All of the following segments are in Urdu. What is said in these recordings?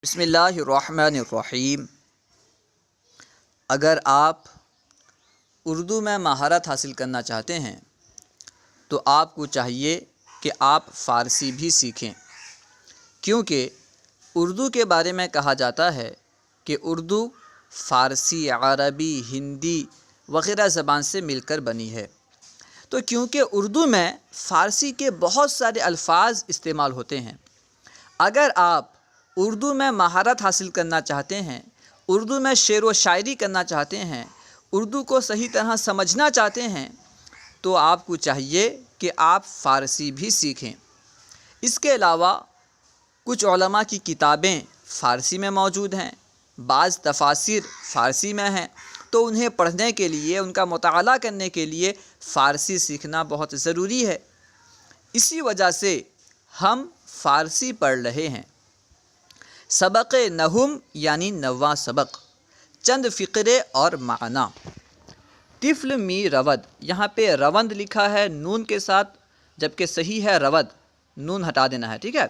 بسم اللہ الرحمن الرحیم۔ اگر آپ اردو میں مہارت حاصل کرنا چاہتے ہیں تو آپ کو چاہیے کہ آپ فارسی بھی سیکھیں، کیونکہ اردو کے بارے میں کہا جاتا ہے کہ اردو فارسی، عربی، ہندی وغیرہ زبان سے مل کر بنی ہے۔ تو کیونکہ اردو میں فارسی کے بہت سارے الفاظ استعمال ہوتے ہیں، اگر آپ اردو میں مہارت حاصل کرنا چاہتے ہیں، اردو میں شعر و شاعری کرنا چاہتے ہیں، اردو کو صحیح طرح سمجھنا چاہتے ہیں، تو آپ کو چاہیے کہ آپ فارسی بھی سیکھیں۔ اس کے علاوہ کچھ علماء کی کتابیں فارسی میں موجود ہیں، بعض تفاسیر فارسی میں ہیں، تو انہیں پڑھنے کے لیے، ان کا مطالعہ کرنے کے لیے فارسی سیکھنا بہت ضروری ہے۔ اسی وجہ سے ہم فارسی پڑھ رہے ہیں۔ سبق نہم یعنی 9واں سبق، چند فقرے اور معنی۔ طفل می رود، یہاں پہ روند لکھا ہے نون کے ساتھ، جبکہ صحیح ہے رود، نون ہٹا دینا ہے، ٹھیک ہے۔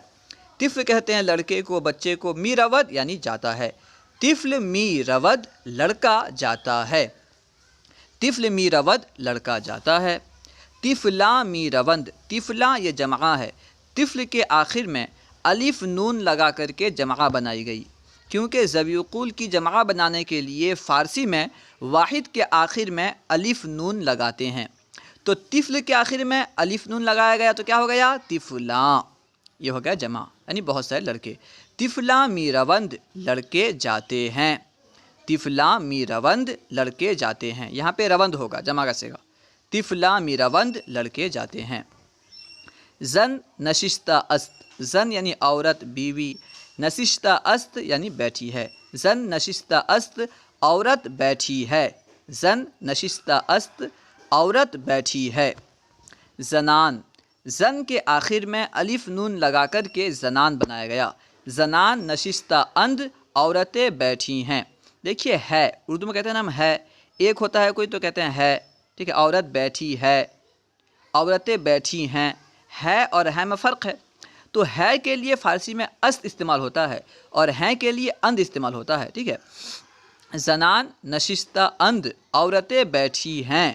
طفل کہتے ہیں لڑکے کو، بچے کو، می رود یعنی جاتا ہے۔ طفل می رود، لڑکا جاتا ہے۔ طفل می رود، لڑکا جاتا ہے۔ طفلاں می روند، طفلاں یہ جمع ہے، طفل کے آخر میں الف نون لگا کر کے جمع بنائی گئی، کیونکہ ذوی القول کی جمع بنانے کے لیے فارسی میں واحد کے آخر میں الف نون لگاتے ہیں۔ تو طفل کے آخر میں الف نون لگایا گیا تو کیا ہو گیا؟ طفلاں، یہ ہو گیا جمع، یعنی بہت سارے لڑکے۔ طفلاں می روند، لڑکے جاتے ہیں۔ طفلاں می روند، لڑکے جاتے ہیں، یہاں پہ روند ہوگا، جمع کا صیغہ۔ طفلاں می روند، لڑکے جاتے ہیں۔ زن نشستہ است، زن یعنی عورت، بیوی، نشستہ است یعنی بیٹھی ہے۔ زن نشستہ است، عورت بیٹھی ہے۔ زن نشستہ است، عورت بیٹھی ہے۔ زنان، زن کے آخر میں الف نون لگا کر کے زنان بنایا گیا۔ زنان نشستہ اند، عورتیں بیٹھی ہیں۔ دیکھیے ہے، اردو میں کہتے ہیں نا ہم ہے، ایک ہوتا ہے کوئی تو کہتے ہیں ہے، ٹھیک ہے۔ عورت بیٹھی ہے، عورتیں بیٹھی ہیں، ہے اور ہے میں فرق ہے۔ تو ہے کے لیے فارسی میں است استعمال ہوتا ہے اور ہیں کے لیے اند استعمال ہوتا ہے، ٹھیک ہے۔ زنان نشستہ اند، عورتیں بیٹھی ہیں۔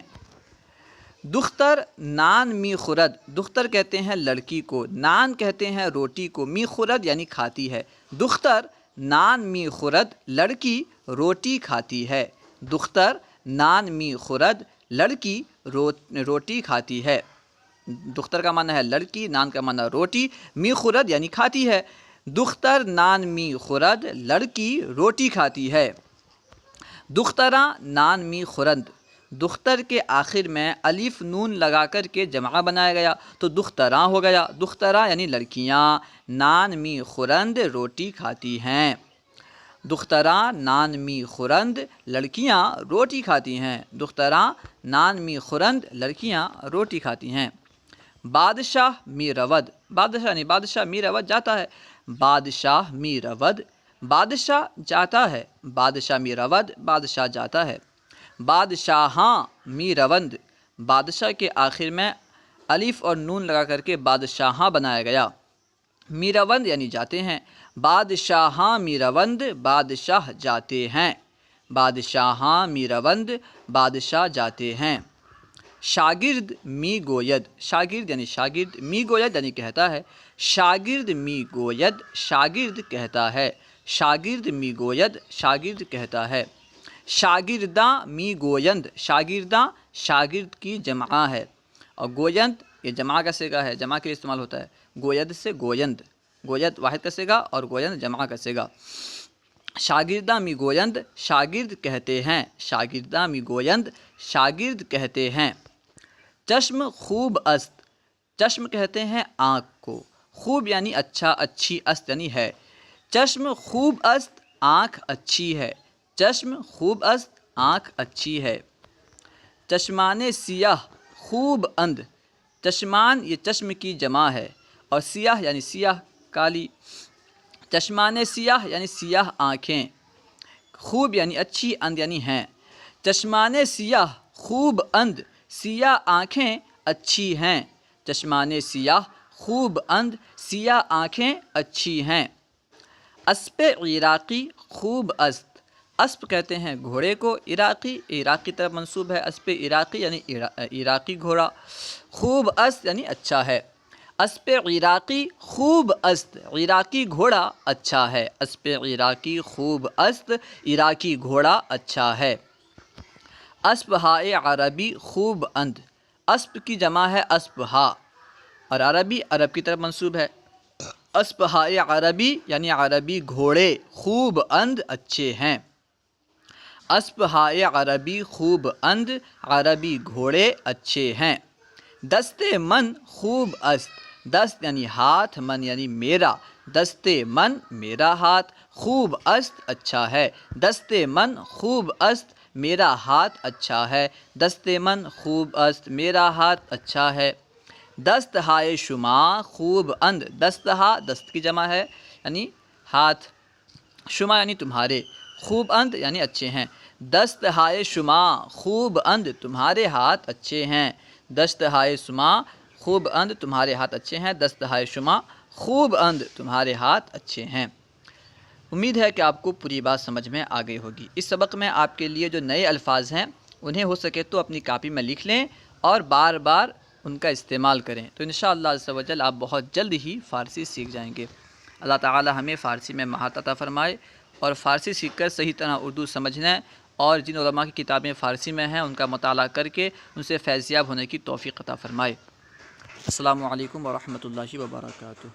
دختر نان می خورد، دختر کہتے ہیں لڑکی کو، نان کہتے ہیں روٹی کو، می خورد یعنی کھاتی ہے۔ دختر نان می خورد، لڑکی روٹی کھاتی ہے۔ دختر نان می خورد، لڑکی روٹی کھاتی ہے۔ دختر کا معنی ہے لڑکی، نان کا معنی روٹی، می خورد یعنی کھاتی ہے۔ دختر نان می خورد، لڑکی روٹی کھاتی ہے۔ دختراں نان می خورند، دختر کے آخر میں الف نون لگا کر کے جمع بنایا گیا تو دختراں ہو گیا۔ دختراں یعنی لڑکیاں، نان می خورند، روٹی کھاتی ہیں۔ دختراں نان می خورند، لڑکیاں روٹی کھاتی ہیں۔ دختراں نان می خورند، لڑکیاں روٹی کھاتی ہیں۔ بادشاہ می رود، بادشاہ نہیں، بادشاہ می رود جاتا ہے۔ بادشاہ می رود، بادشاہ جاتا ہے۔ بادشاہ می رود، بادشاہ جاتا ہے۔ بادشاہاں می روند، بادشاہ کے آخر میں الف اور نون لگا کر کے بادشاہاں بنایا گیا۔ می روند یعنی جاتے ہیں۔ بادشاہاں می روند، بادشاہ جاتے ہیں۔ بادشاہاں می روند، بادشاہ جاتے ہیں۔ شاگرد می گوید، شاگرد یعنی شاگرد، می گوید یعنی کہتا ہے۔ شاگرد می گوید، شاگرد کہتا ہے۔ شاگرد می گوید، شاگرد کہتا ہے۔ شاگرداں می گویند، شاگرداں شاگرد کی جمع ہے، اور گویند یہ جمع کا صیغہ ہے، جمع کے لیے استعمال ہوتا ہے۔ گوید سے گویند، گوید واحد کا صیغہ اور گویند جمع کا صیغہ۔ شاگرداں می گویند، شاگرد کہتے ہیں۔ شاگرداں می گویند، شاگرد کہتے ہیں۔ چشم خوب است، چشم کہتے ہیں آنکھ کو، خوب یعنی اچھا، اچھی، است یعنی ہے۔ چشم خوب است، آنکھ اچھی ہے۔ چشم خوب است، آنکھ اچھی ہے۔ چشمان سیاہ خوب اند، چشمان یہ چشم کی جمع ہے اور سیاہ یعنی سیاہ، کالی۔ چشمان سیاہ یعنی سیاہ آنکھیں، خوب یعنی اچھی، اند یعنی ہیں۔ چشمان سیاہ خوب اند، سیاہ آنکھیں اچھی ہیں۔ چشمان سیاہ خوب اند، سیاہ آنکھیں اچھی ہیں۔ اسب عراقی خوب است، اسب کہتے ہیں گھوڑے کو، عراقی عراق کی طرف منسوب ہے، اسب عراقی یعنی عراقی گھوڑا، خوب است یعنی اچھا ہے، اسب عراقی خوب است، عراقی گھوڑا اچھا ہے، اسب عراقی خوب است، عراقی گھوڑا اچھا ہے۔ اسبہائے عربی خوب اند، اسب کی جمع ہے اسبہا اور عربی عرب کی طرف منسوب ہے، اسبہائے عربی یعنی عربی گھوڑے خوب اند اچھے ہیں، اسبہائے عربی خوب اند عربی گھوڑے اچھے ہیں۔ دست من خوب است، دست یعنی ہاتھ، من یعنی میرا، دست من میرا ہاتھ، خوب است اچھا ہے، دست من خوب است میرا ہاتھ اچھا ہے، دست من خوب است میرا ہاتھ اچھا ہے۔ دست ہائے شما خوب اند، دست ہا دست کی جمع ہے یعنی ہاتھ، شما یعنی تمہارے، خوب اند یعنی اچھے ہیں، دست ہائے شما خوب اند تمہارے ہاتھ اچھے ہیں، دست ہائے شما خوب اند تمہارے ہاتھ اچھے ہیں، دست ہائے شما خوب اند تمہارے ہاتھ اچھے ہیں۔ امید ہے کہ آپ کو پوری بات سمجھ میں آ گئی ہوگی۔ اس سبق میں آپ کے لیے جو نئے الفاظ ہیں انہیں ہو سکے تو اپنی کاپی میں لکھ لیں اور بار بار ان کا استعمال کریں، تو انشاءاللہ عز و جل آپ بہت جلد ہی فارسی سیکھ جائیں گے۔ اللہ تعالی ہمیں فارسی میں مہارت عطا فرمائے اور فارسی سیکھ کر صحیح طرح اردو سمجھنے اور جن علماء کی کتابیں فارسی میں ہیں ان کا مطالعہ کر کے ان سے فیض یاب ہونے کی توفیق عطا فرمائے۔ السلام علیکم ورحمۃ اللہ وبرکاتہ۔